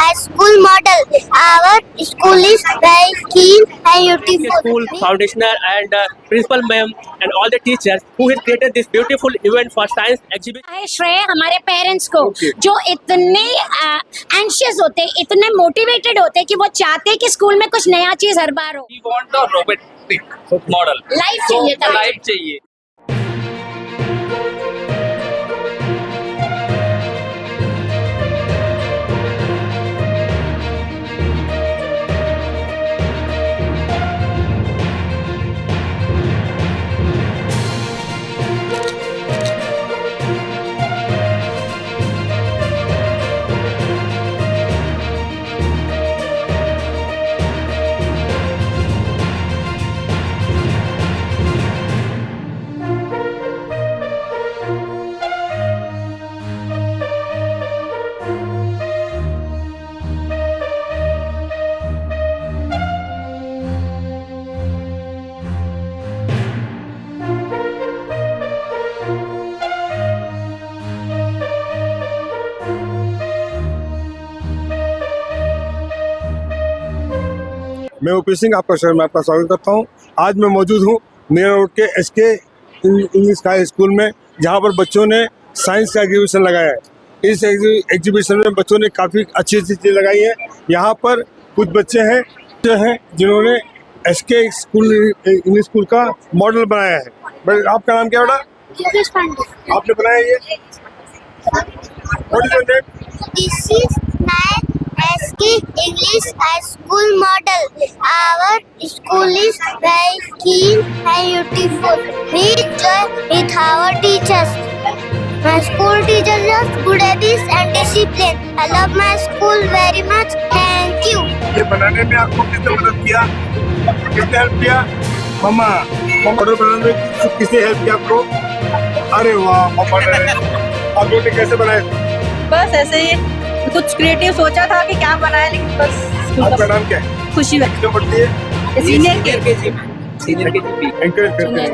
as school model. Our school is very clean and beautiful. School foundationer and principal ma'am and all the teachers who has created this beautiful event for science exhibition. है श्रेय हमारे parents को जो इतने anxious होते, इतने motivated होते कि वो चाहते कि स्कूल में कुछ नया चीज हर बार हो। We want a robotic model. Life चाहिए था। लाइफ चाहिए। मैं ओपी सिंह आपका शहर में आपका स्वागत करता हूं। आज मैं मौजूद हूं मीरा रोड के एसके इंग्लिश हाई स्कूल में, जहां पर बच्चों ने साइंस का एग्जीबिशन लगाया है। इस एग्जीबिशन में बच्चों ने काफ़ी अच्छी अच्छी चीज़ें लगाई हैं। यहां पर कुछ बच्चे हैं जिन्होंने एसके स्कूल इंग्लिश स्कूल का मॉडल बनाया है। बट आपका नाम क्या बेटा? Yogesh Pandey. आपने बनाया ये? What is your name? This is my SK English High School model. Our school is very clean and beautiful. We enjoy with our teachers. My school teachers are good habits and discipline. I love my school very much. Thank you. ये बनाने में आपको किसने मदद किया? किसने help किया? मम्मा। Model बनाने में किसने हेल्प किया आपको? अरे वाह, मम्मा ने। आप लोगों ने कैसे बनाए? बस ऐसे ही कुछ क्रिएटिव सोचा था कि क्या बनाए, लेकिन बस आपका नाम क्या है? खुशी है। कितने पढ़ती है? सीनियर के सीनियर के जी। एंकरेज करते हैं।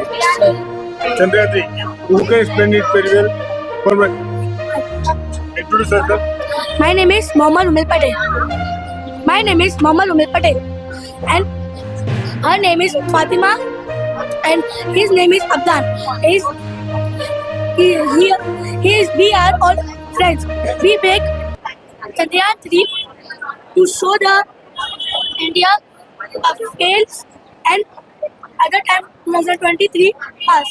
चंद्रयात्री, you can explain it very well. For me. Introduce yourself. My name is Mohammad Umil Patel. My name is Mohammad Umil Patel. And her name is Fatima. And his name is Abdan. We are all friends. We make Chandrayaan 3 to show the India fails and other time 2023 pass.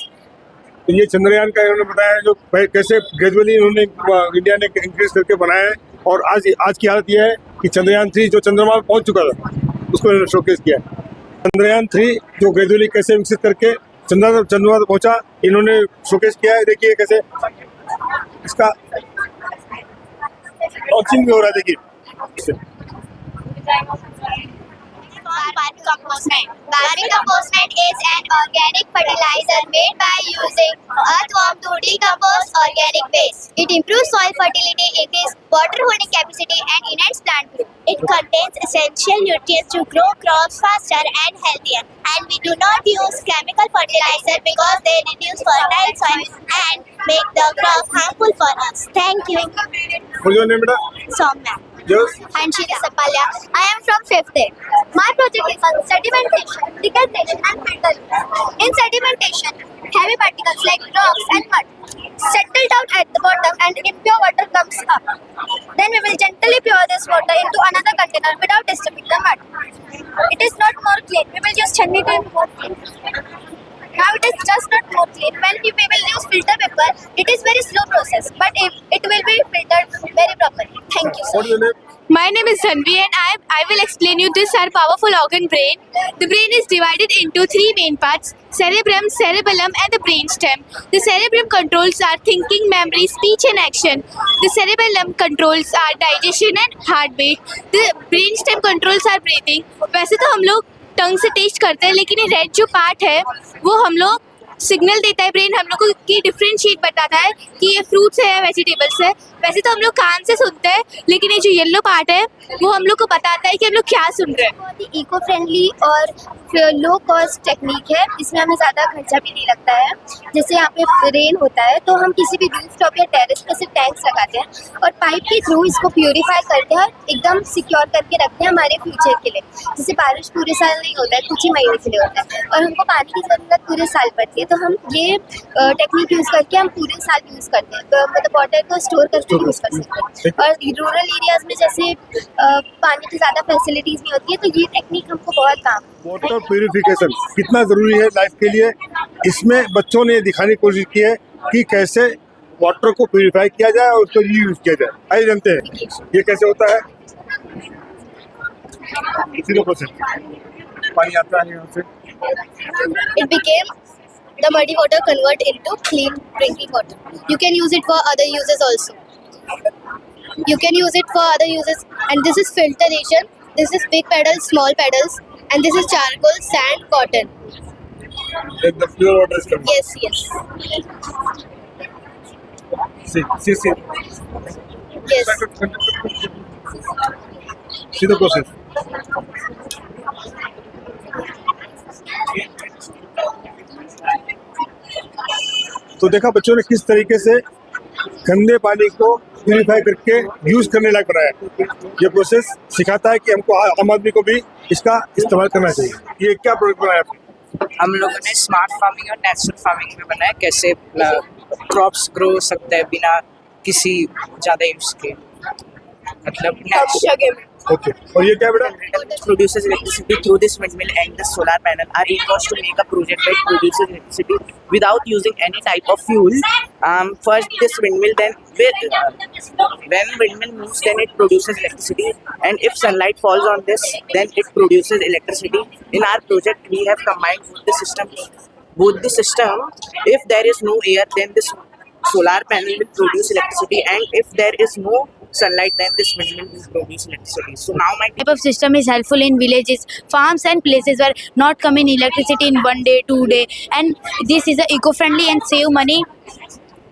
तो ये चंद्रयान का इन्होंने बताया जो कैसे gradually इन्होंने India ने increase करके बनाया है। और आज की हालत यह है कि चंद्रयान 3 जो चंद्रमा पर पहुंच चुका था उसको इन्होंने शोकेस किया है। चंद्रयान 3 जो ग्रेजुअली कैसे विकसित करके चंद्रमा तक पहुंचा, इन्होंने शोकेस किया है। देखिए कैसे इसका लॉन्चिंग भी हो रहा है। देखिए Vermicompost is an organic fertilizer made by using earthworm to decompose organic waste. It improves soil fertility, increases water holding capacity, and enhances plant growth. It contains essential nutrients to grow crops faster and healthier. And we do not use chemical fertilizer because they reduce fertile soil and make the crop harmful for us. Thank you. What's your name, बेटा? Soumya. Yours? And Shri Sapalya. I am from 5th grade. My project is on sedimentation, decantation and filtering. In sedimentation, heavy particles like rocks and mud settle down at the bottom and impure water comes up. Then we will gently pour this water into another container without disturbing the mud. It is not more clean. We will use chutney to more clean. Now it is just not more clean. When we will use filter paper, it is very slow process, but it will be filtered very properly. Thank you, sir. What is your name? My name is Zanvi and I will explain you this our powerful organ brain. The brain is divided into 3 main parts: cerebrum, cerebellum and the brainstem. The cerebrum controls our thinking, memory, speech and action. The cerebellum controls our digestion and heartbeat. The brainstem controls our breathing. वैसे तो हम लोग टंग से test करते हैं, लेकिन ये red जो पार्ट है वो हम लोग सिग्नल देता है, ब्रेन हम लोग को कि डिफरेंशिएट बताता है कि ये फ्रूट्स है या वेजिटेबल्स है। वैसे तो हम लोग कान से सुनते हैं, लेकिन ये जो येलो पार्ट है वो हम लोग को बताता है कि हम लोग क्या सुन रहे हैं। बहुत ही इको फ्रेंडली और लो कॉस्ट टेक्निक है। इसमें हमें ज़्यादा खर्चा भी नहीं लगता है। जैसे यहाँ पे रेन होता है तो हम किसी भी रूफटॉप या टेरेस पर सिर्फ टैंक्स लगाते हैं और पाइप के थ्रू इसको प्यूरीफाई करते हैं, एकदम सिक्योर करके रखते हैं हमारे फ्यूचर के लिए। जैसे बारिश पूरे साल नहीं होता है, कुछ ही महीने के लिए होता है और हमको पानी की ज़रूरत पूरे साल पड़ती है, तो हम ये टेक्निक यूज़ करके हम पूरे साल यूज़ करते हैं। तो मतलब वाटर को स्टोर करके यूज़ कर सकते हैं। और रूरल एरियाज़ में जैसे पानी की ज़्यादा फैसिलिटीज़ नहीं होती है, तो ये टेक्निक हमको बहुत काम। वाटर प्यूरिफिकेशन कितना जरूरी है लाइफ के लिए, इसमें बच्चों ने दिखाने की कोशिश की है कि कैसे वाटर को प्यूरिफाई किया जाए और उसको रीयूज किया जाए। आइए जानते हैं ये कैसे होता है। इसी प्रोसेस पानी आता है यहाँ से। It became the muddy water convert into clean drinking water. You can use it for other uses also. You can use it for other uses, and this is filtration. This is big pedals, small pedals, and this is charcoal, sand, cotton. Then the pure water is coming. Yes, yes, See. yes. See the process. तो देखा बच्चों ने किस तरीके से गंदे पानी को प्यूरिफाई करके यूज करने लायक बनाया। ये प्रोसेस सिखाता है कि हमको आम आदमी को भी इसका इस्तेमाल करना चाहिए। ये क्या प्रोडक्ट बनाया आपने? हम लोगों ने स्मार्ट फार्मिंग और नेचुरल फार्मिंग में बनाया, कैसे क्रॉप्स ग्रो हो सकता है बिना किसी ज़्यादा यूज के, मतलब ओके। और ये क्या बेटा? produces electricity through this windmill and the solar panel. Our aim was to make a project that produces electricity without using any type of fuel. First this windmill, then when windmill moves, then it produces electricity, and if sunlight falls on this, then it produces electricity. In our project, we have combined both the system. If there is no air, then this solar panel will produce electricity, and if there is no sunlight, then this windmill will produce electricity. So now my Type of system is helpful in villages, farms, and places where not coming electricity in 1 day, 2 day, and this is a eco-friendly and save money.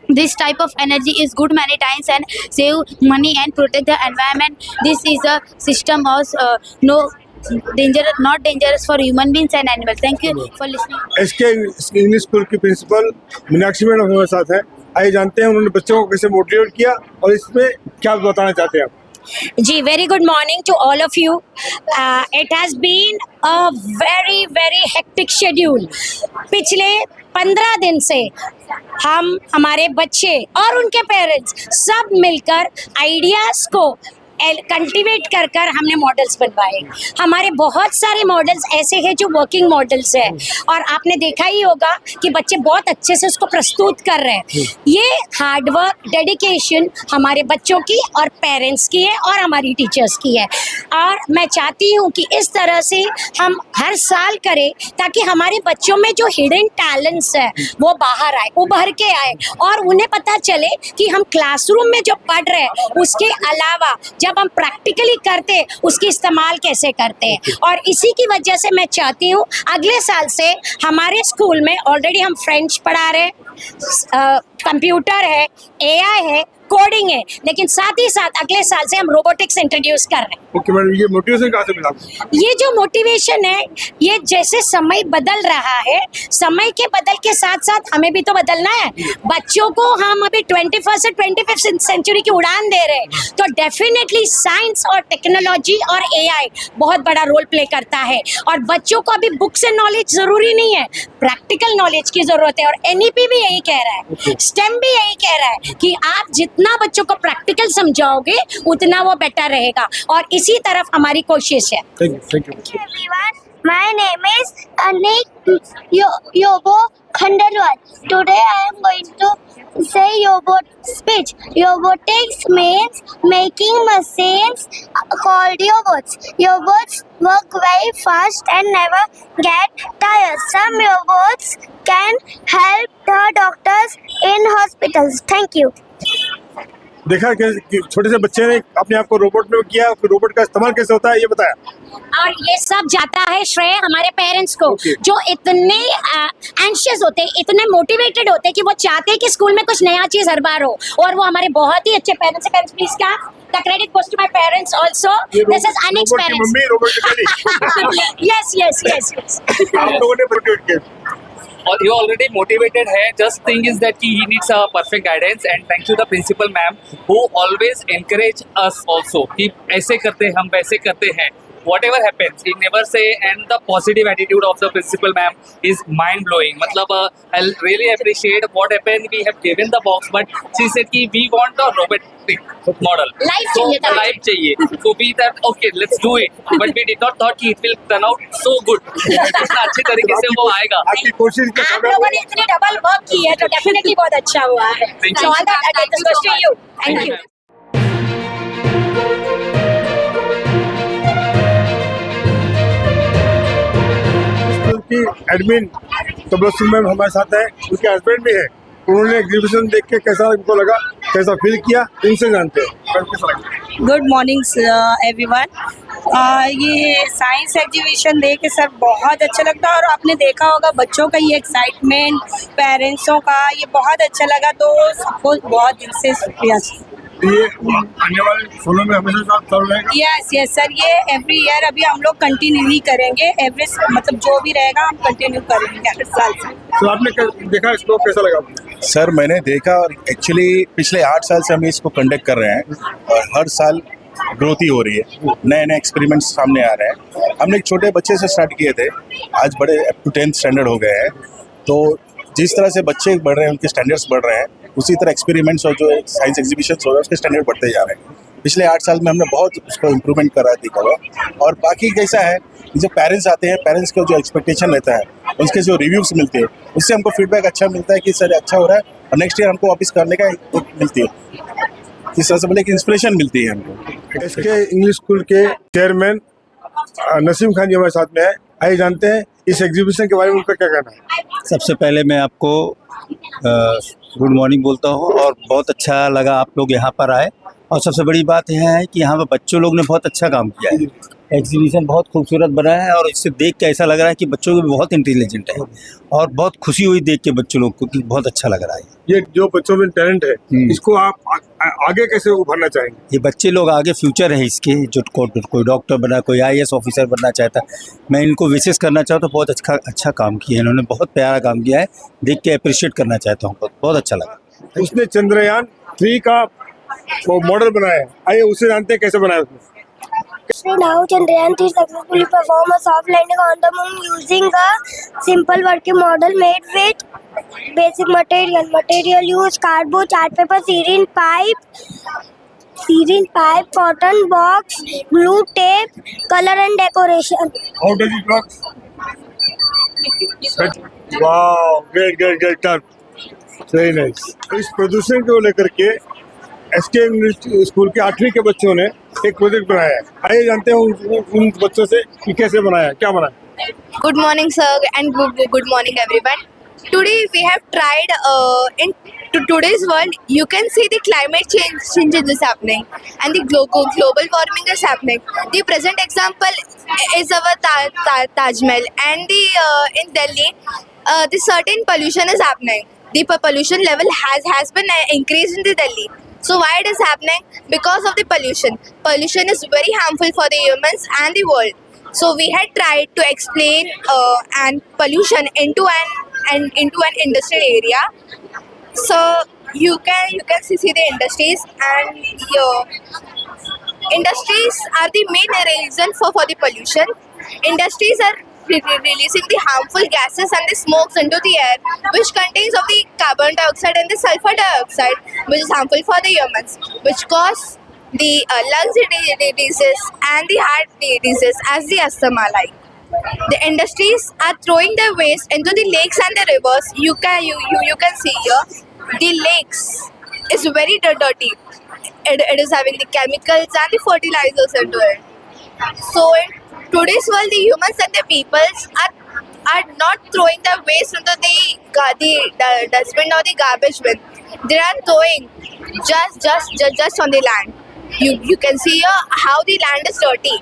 This type of energy is good many times and save money and protect the environment. This is a system of not dangerous for human beings and animals. Thank you for listening. SK English school की principal Meenakshi madam हमारे साथ है। आइए जानते हैं उन्होंने बच्चों को कैसे मोटिवेट किया और इसमें क्या बताना चाहते हैं आप। जी, very good morning to all of you. It has been a very very hectic schedule. पिछले 15 दिन से हम, हमारे बच्चे और उनके पेरेंट्स सब मिलकर आइडियाज़ को कल्टिवेट कर कर हमने मॉडल्स बनवाए। हमारे बहुत सारे मॉडल्स ऐसे हैं जो वर्किंग मॉडल्स हैं और आपने देखा ही होगा कि बच्चे बहुत अच्छे से उसको प्रस्तुत कर रहे हैं। ये हार्डवर्क, डेडिकेशन हमारे बच्चों की और पेरेंट्स की है और हमारी टीचर्स की है, और मैं चाहती हूँ कि इस तरह से हम हर साल करें ताकि हमारे बच्चों में जो हिडन टैलेंट्स है वो बाहर आए, उभर के आए, और उन्हें पता चले कि हम क्लासरूम में जो पढ़ रहे हैं उसके अलावा जब हम प्रैक्टिकली करते हैं उसकी इस्तेमाल कैसे करते हैं। और इसी की वजह से मैं चाहती हूँ अगले साल से हमारे स्कूल में ऑलरेडी हम फ्रेंच पढ़ा रहे हैं, कंप्यूटर है, एआई है, कोडिंग है, लेकिन साथ ही साथ अगले साल से हम रोबोटिक्स इंट्रोड्यूस कर रहे हैं। ओके मैडम, ये मोटिवेशन कहाँ से मिला? ये जो मोटिवेशन है, ये जैसे समय बदल रहा है, समय के बदल के साथ साथ हमें भी तो बदलना है। बच्चों को हम अभी 21st से 25th सेंचुरी की उड़ान दे रहे हैं, तो डेफिनेटली साइंस और टेक्नोलॉजी और एआई बहुत बड़ा रोल प्ले करता है। और बच्चों को अभी बुक से नॉलेज ज़रूरी नहीं है, प्रैक्टिकल नॉलेज की ज़रूरत है। और एनईपी भी यही कह रहा है, स्टेम भी यही कह रहा है कि आप जितना बच्चों को प्रैक्टिकल समझाओगे उतना वो बेटर रहेगा, और इसी तरफ हमारी कोशिश है। Thank you. Everyone, my name is Anik Yobo Khandelwal. Today I am going to say Yobot speech. Robotics means making machines called robots. Robots work very fast and never get tired. Some robots can help the doctors in hospitals. Thank you. देखा कि छोटे से बच्चे ने अपने आप को robot में किया, फिर रोबोट का इस्तेमाल कैसे होता है ये बताया। और ये सब सब जाता है श्रेय हमारे पेरेंट्स को, जो इतने एंशियस होते हैं, इतने मोटिवेटेड होते हैं कि वो चाहते हैं कि स्कूल में कुछ नया चीज हर बार हो, और वो हमारे बहुत ही अच्छे पेरेंट्स हैं। पेरेंट्स प्लीज क्या, the credit goes to my parents also. This is Anik's parents. Yes. आप लोगों ने मोटिवेट किया। और ये ऑलरेडी मोटिवेटेड है. Just thing is that he needs a perfect guidance and thanks to the principal ma'am who always encourage us also कि ऐसे करते हैं हम, वैसे करते हैं. Whatever happens, he never say, and the positive attitude of the principal ma'am is mind blowing. मतलब I really appreciate what happened. We have given the box, but she said कि we want a robotic model. Life So चाहिए था. life चाहिए. So we thought okay, let's do it. But we did not thought कि it will turn out so good. इतना अच्छे तरीके से वो आएगा. आपकी कोशिश के आप लोगों ने इतनी डबल वर्क की है तो डेफिनेटली बहुत अच्छा हुआ है. Thank So you. all that goes to you. Thank you. School की एडमिन तबस्सुम मैम हमारे साथ है, उनके हस्बैंड भी है। उन्होंने एग्जीबिशन देख के कैसा उनको लगा, कैसा फील किया, इनसे जानते हैं। मैम, कैसा लगा? Good morning everyone. ये साइंस एग्जीबिशन देख के सर बहुत अच्छा लगता है, और आपने देखा होगा बच्चों का ये एक्साइटमेंट, पेरेंट्सों का, ये बहुत अच्छा लगा। तो सबको बहुत दिल से शुक्रिया। ये आने वाले सालों में हमेशा साथ चल रहेगा। यस सर, ये एवरी ईयर अभी हम लोग कंटिन्यू ही करेंगे। एवरी मतलब जो भी रहेगा हम कंटिन्यू करेंगे हर साल से। तो आपने देखा इसको, कैसा लगा आपको? सर मैंने देखा, और एक्चुअली पिछले 8 साल से हम इसको कंडक्ट कर रहे हैं, और हर साल ग्रोथ ही हो रही है, नए नए एक्सपेरिमेंट्स सामने आ रहे हैं। हमने एक छोटे बच्चे से स्टार्ट किए थे, आज बड़े अप टू 10th स्टैंडर्ड हो गए हैं। तो जिस तरह से बच्चे बढ़ रहे हैं, उनके स्टैंडर्ड्स बढ़ रहे हैं, उसी तरह एक्सपेरिमेंट्स और जो साइंस एग्जीबिशन हो रहा है उसके स्टैंडर्ड बढ़ते जा रहे हैं। पिछले 8 साल में हमने बहुत उसको इम्प्रूवमेंट करा देखा हुआ। और बाकी कैसा है, जो पेरेंट्स आते हैं, पेरेंट्स का जो एक्सपेक्टेशन रहता है, उसके जो रिव्यूज़ मिलते हैं, उससे हमको फीडबैक अच्छा मिलता है कि सर अच्छा हो रहा है, और नेक्स्ट ईयर हमको वापस करने का एक मिलती है। इस तरह से बोले कि इंस्पिरेशन मिलती है हमको। इसके इंग्लिश स्कूल के चेयरमैन नसीम खान जी हमारे साथ में है। आइए जानते हैं इस एग्जीबिशन के बारे में उनका क्या कहना है। सबसे पहले मैं आपको गुड मॉर्निंग बोलता हूँ, और बहुत अच्छा लगा आप लोग यहाँ पर आए। और सबसे बड़ी बात यह है कि यहाँ पर बच्चों लोग ने बहुत अच्छा काम किया है। एग्जीबिशन बहुत खूबसूरत बना है, और इससे देख के ऐसा लग रहा है कि बच्चों भी बहुत इंटेलिजेंट है, और बहुत खुशी हुई देख के बच्चों लोग को कि बहुत अच्छा लग रहा है। ये जो बच्चों में टैलेंट है, इसको आप आगे कैसे उभरना चाहेंगे? ये बच्चे लोग आगे फ्यूचर है इसके, जो कोई डॉक्टर बना, कोई IAS ऑफिसर बनना चाहता, मैं इनको विशेष करना चाहता हूँ। तो बहुत अच्छा काम किया है इन्होंने, बहुत प्यारा काम किया है, देख के अप्रिशिएट करना चाहता हूँ, बहुत अच्छा लगा। उसने चंद्रयान 3 का वो मॉडल बनाया है, आइए उसे जानते हैं कैसे बनाया उसने। Now Chandrayaan 3 successfully performed a soft landing on the moon using a simple working model made with basic material. Material used cardboard, chart paper, serine pipe, cotton box, glue, tape, color and decoration. How does it work? Wow, great, very nice. इस प्रदूषण को लेकर के SK English school के 8वीं के बच्चों ने एक प्रोजेक्ट बनाया है। आइए जानते हैं उन बच्चों से कि कैसे बनाया, क्या बनाया। Good morning, sir, and good morning, everyone. Today we have tried in today's world. You can see the climate change is happening, and the global warming is happening. The present example is our Taj Mahal, and in Delhi, the certain pollution is happening. The pollution level has been increased in the Delhi. So why it is happening? Because of the pollution. Pollution is very harmful for the humans and the world. So we had tried to explain and pollution into an industrial area. So you can see the industries, and industries are the main reason for the pollution. Industries are releasing the harmful gases and the smokes into the air, which contains of the carbon dioxide and the sulfur dioxide, which is harmful for the humans, which cause the lungs diseases and the heart diseases as the asthma. Like the industries are throwing their waste into the lakes and the rivers. You can see here the lakes is very dirty. It is having the chemicals and the fertilizers into it. So in today's world, the humans and the peoples are not throwing the waste into the dustbin or the garbage bin. They are throwing just on the land. you can see how the land is dirty.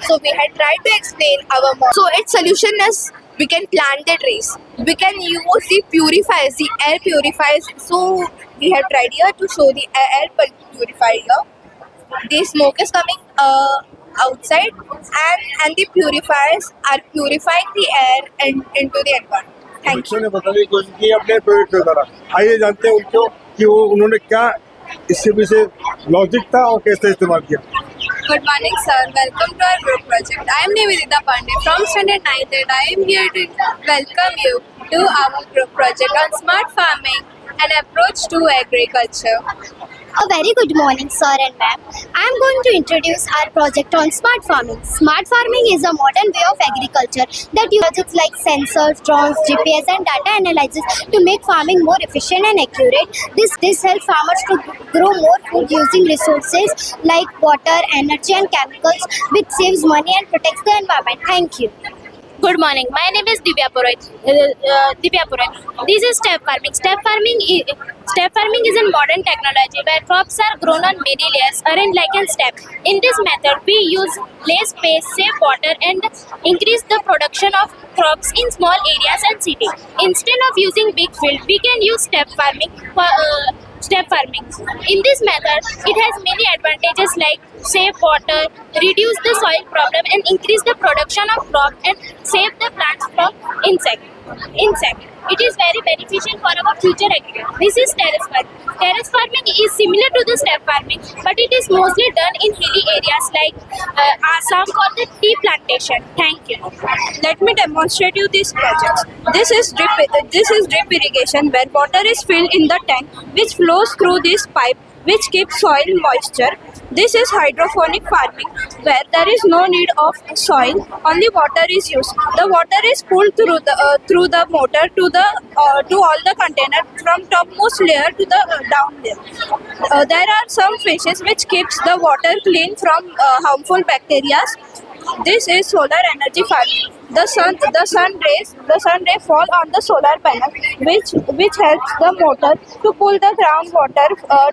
So we had tried to explain our mom. So its solution is we can plant the trees. We can use the purifiers, the air purifiers. So we have tried here to show the air purifier here. The smoke is coming outside and the purifiers are purifying the air and into the environment. Thank बच्चों you. ने बताने की कोशिश की अपने project के द्वारा। आइए जानते हैं उनको कि वो उन्होंने क्या इसके पीछे लॉजिक था और कैसे इस्तेमाल किया। Good morning, sir. Welcome to our group project. I am Nivedita Pandey from Standard 9th and I am here to welcome you to our group project on smart farming and approach to agriculture. A very good morning, sir and ma'am. I am going to introduce our project on smart farming. Smart farming is a modern way of agriculture that uses projects like sensors, drones, GPS, and data analysis to make farming more efficient and accurate. This helps farmers to grow more food using resources like water, energy, and chemicals, which saves money and protects the environment. Thank you. Good morning. My name is Divya Purohit. This is step farming. Step farming is a modern technology where crops are grown on many layers, arranged like a step. In this method, we use less space, save water, and increase the production of crops in small areas and cities. Instead of using big fields, we can use step farming. In this method, it has many advantages like save water, reduce the soil problem, and increase the production of crop and save the plants from insect. It is very beneficial for our future agriculture. This is terrace farming. Terrace farming is similar to the step farming, but it is mostly done in hilly areas like Assam for the tea plantation. Thank you. Let me demonstrate you this project. This is drip irrigation where water is filled in the tank which flows through this pipe which keeps soil moisture. This is hydroponic farming where there is no need of soil, only water is used. The water is pulled through the motor to all the container from topmost layer to the down layer. There are some fishes which keeps the water clean from harmful bacteria. This is solar energy farming. The sun rays fall on the solar panel, which helps the motor to pull the groundwater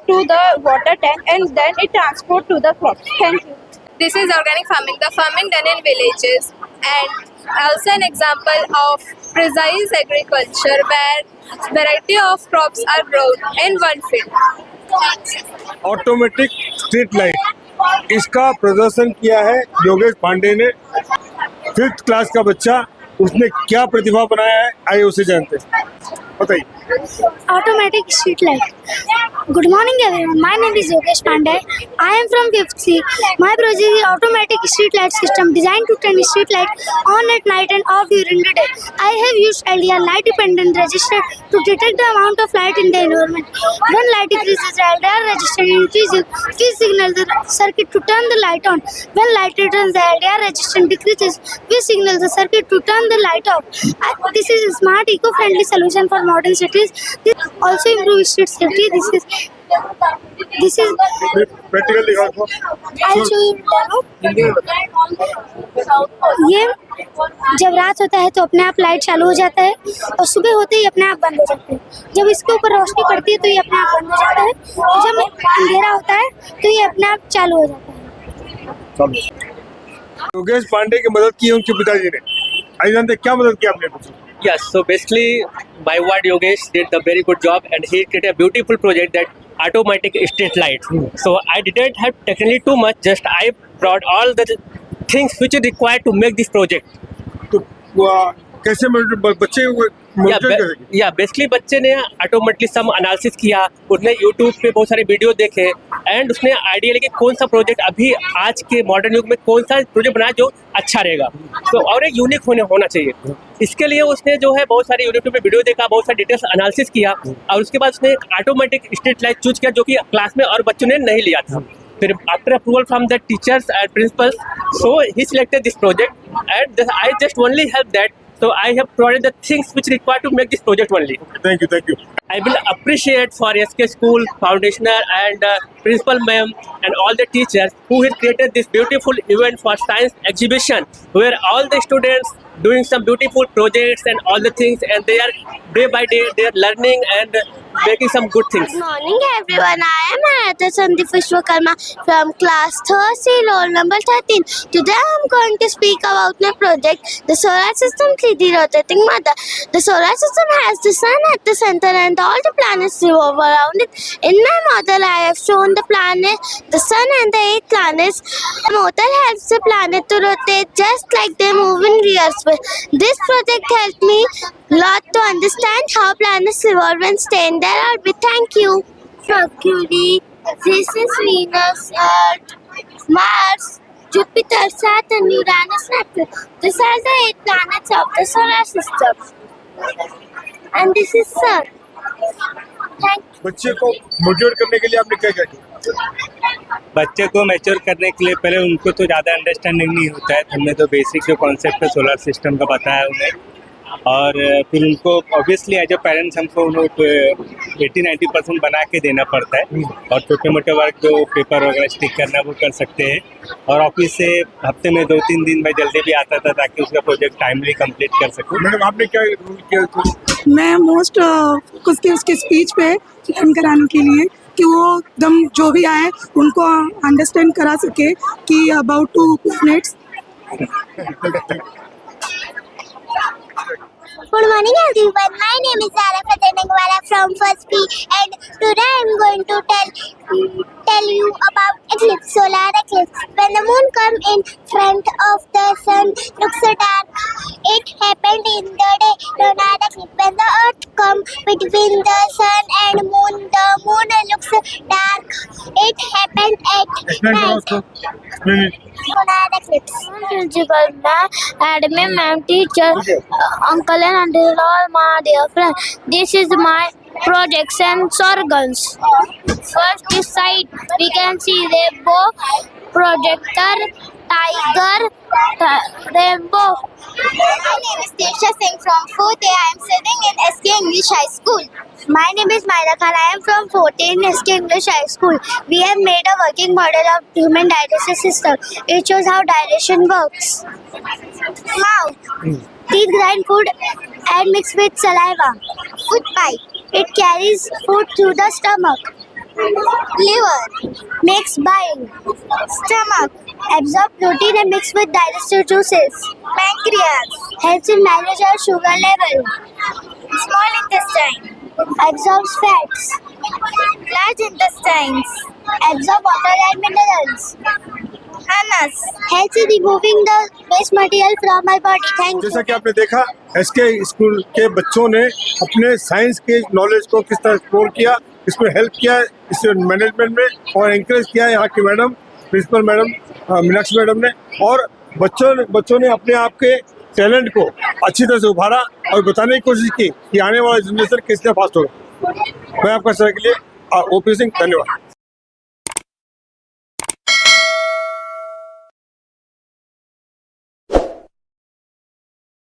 to the water tank, and then it transport to the crop. Thank you. This is organic farming, the farming done in villages, and also an example of precise agriculture where variety of crops are grown in one field. Automatic street light, इसका प्रदर्शन किया है योगेश पांडे ने। 5th class का बच्चा, उसने क्या प्रतिभा बनाया है, आइए उसे जानते हैं। बताइए। Automatic street light. Good morning, everyone. My name is Yogesh Pandey. I am from 5th C. My project is automatic street light system designed to turn street light on at night and off during the day. I have used LDR light dependent resistor to detect the amount of light in the environment. When light decreases, the LDR resistor increases. This signals the circuit to turn the light on. When light returns, the LDR resistance decreases. This signals the circuit to turn the light off. This is a smart, eco-friendly solution for modern cities. This also improves street safety. This is practical दिखाओ। I'll show you demo. ये जब रात होता है तो अपने आप light चालू हो जाता है और सुबह होते ही अपने आप बंद हो जाता है। जब इसके ऊपर रोशनी पड़ती है तो ये अपने आप बंद हो जाता है और जब अंधेरा होता है तो ये अपने आप चालू हो जाता है। योगेश पांडे की मदद की है उनके पिताजी ने। आइए जानते हैं क्या मदद की आपने बच्चों की। Yes, so basically, my ward Yogesh did a very good job and he created a beautiful project that automatic street light. So I didn't have technically too much, just I brought all the things which is required to make this project. तो कैसे बच्चे monitor करेंगे? या basically बच्चे ने automatically सम analysis किया, उसने YouTube पे बहुत सारे वीडियो देखे एंड उसने आइडिया लेके कौन सा प्रोजेक्ट अभी आज के मॉडर्न युग में कौन सा प्रोजेक्ट बनाया जो अच्छा रहेगा, तो और एक यूनिक होना चाहिए। इसके लिए उसने जो है बहुत सारे यूट्यूब पे वीडियो देखा, बहुत सारे डिटेल्स एनालिसिस किया और उसके बाद उसने ऑटोमेटिक स्ट्रीट लाइट चूज किया जो कि क्लास में और बच्चों ने नहीं लिया था। फिर after approval from the teachers and principles, so he selected this project and I just only help that. So I have provided the things which required to make this project only. Thank you. I will appreciate for SK School Foundationer and Principal Ma'am and all the teachers who have created this beautiful event for science exhibition where all the students doing some beautiful projects and all the things, and they are day by day they are learning and making some good things. Good morning everyone. I am Ayata Sandeep Vishwakarma from class 3rd roll number 13. Today I am going to speak about my project, the solar system 3D rotating mother. The solar system has the sun at the center and all the planets revolve around it. In my model I have shown the planet, the sun and the 8 planets. The model helps the planet to rotate just like they move in real space. This project helped me lot to understand how planets revolve and stay in their orbit. Thank you. Mercury, this is Venus, Earth, Mars, Jupiter, Saturn, Uranus, Neptune. These are the 8 planets of the solar system. And this is Sun. Thank you. बच्चे को motivate करने के लिए आपने क्या क्या किया? बच्चे को मैच्योर करने के लिए पहले उनको तो ज़्यादा अंडरस्टैंडिंग नहीं होता है, हमने तो बेसिक जो कॉन्सेप्ट है सोलर सिस्टम का बताया उन्हें, और फिर उनको ऑब्वियसली एज ए पेरेंट्स हमको 80-90% बना के देना पड़ता है, और छोटे मोटे वर्क जो पेपर वगैरह स्टिक करना वो कर सकते हैं, और ऑफिस से हफ्ते में 2-3 दिन में जल्दी भी आता था ताकि उसका प्रोजेक्ट टाइमली कंप्लीट कर सकूँ। मैडम आपने क्या रूल किया? मैं मोस्ट उसके स्पीच पे लर्न कराने के लिए कि वो एकदम जो भी आए उनको अंडरस्टैंड करा सके कि about 2 planets. Good morning everyone. My name is Zara Fatanangwala from First P, and today I am going to tell you about eclipse, solar eclipse. When the moon comes in front of the sun, looks so dark. It happened in the day, lunar eclipse. When the earth comes between the sun and moon, the moon looks dark. It happened at night. Lunar eclipse. Principal, admin, ma'am, teacher, uncle and auntie, all my dear friends. This is my project, sensor guns. First is sight. We can see rainbow, projector, tiger, rainbow. My name is Tesha Singh from 4th A. I am studying in SK English High School. My name is Maira Khan. I am from 4th A in SK English High School. We have made a working model of human digestive system. It shows how digestion works. Mouth. Teeth grind food and mix with saliva. Food pipe. It carries food through the stomach. Liver makes bile. Stomach absorb protein and mix with digestive juices. Pancreas helps in manage our sugar level. Small intestine absorbs fats. Large intestines absorb water and minerals. Anus helps in removing the waste material from our body. Thank you. जैसा कि आपने देखा SK school के बच्चों ने अपने science के knowledge को किस तरह एक्सप्लोर किया, इसमें हेल्प किया इस मैनेजमेंट में, और एनकरेज किया यहाँ की madam, principal madam Meenakshi madam ने, और बच्चों ने अपने आप के टैलेंट को अच्छी तरह से उभारा और बताने की कोशिश की कि आने वाला जनरेशन किस तरह फास्ट होगा। मैं आपका सर के लिए ओपी सिंह, धन्यवाद।